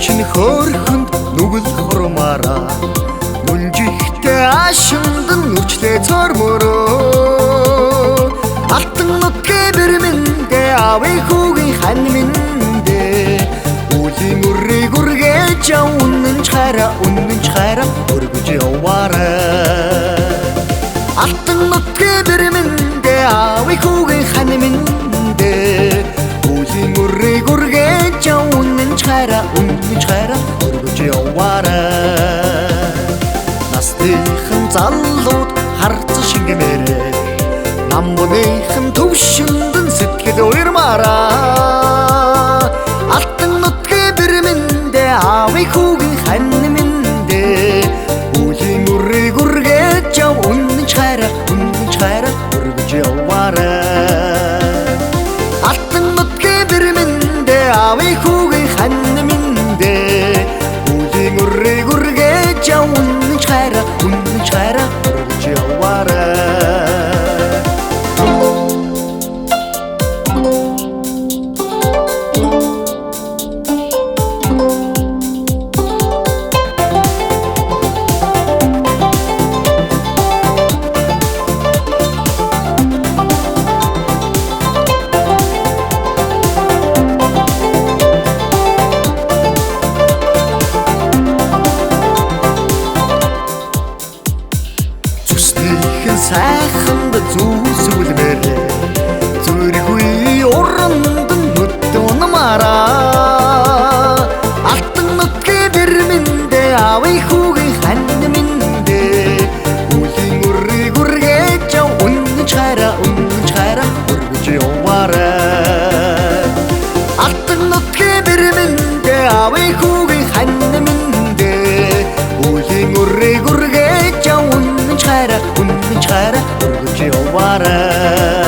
Чин хөөрхөнд нүгэл хурмаараа Нүнжихтэй ашимдан нүчлээ цормороо Алтан нутгийн бэрмэндэ авын хүүгийн хан миндэ Үлийн үрийг үргэж уннан чхара өргөж яваарай Алтан нутгийн бэрмэндэ авын хүүгийн хан миндэ Үлийн үрийг үргэж уннан чхара өргөж яваарай Насныхан залууд харц шингэмээрэ Намбуныхан төвшөндөн сэтгэл уярмаараа Алтан нутгийн бэрмэндэ авын хүүгийн хан миндэ Үлийн үрийг үргэж уннан чхара өргөж яваарай Алтан нутгийн бэрмэндэ авын хүүгийн хан миндэ Үлийн үрийг үргэж уннан чхара өргөж яваарай Сайханд зүсүүлмээрэ зүрхүй уранд нүд унамаараа Алтан нутгийн бэрмэндэ авын хүүгийн хан миндэ Үлийн үрийг үргэж уннан чхара өргөж яваарай Алтан нутгийн бэрмэндэ авын хүүгийн хан миндэ Үлийн үрийг үргэж уннан чхара өргөж яваарай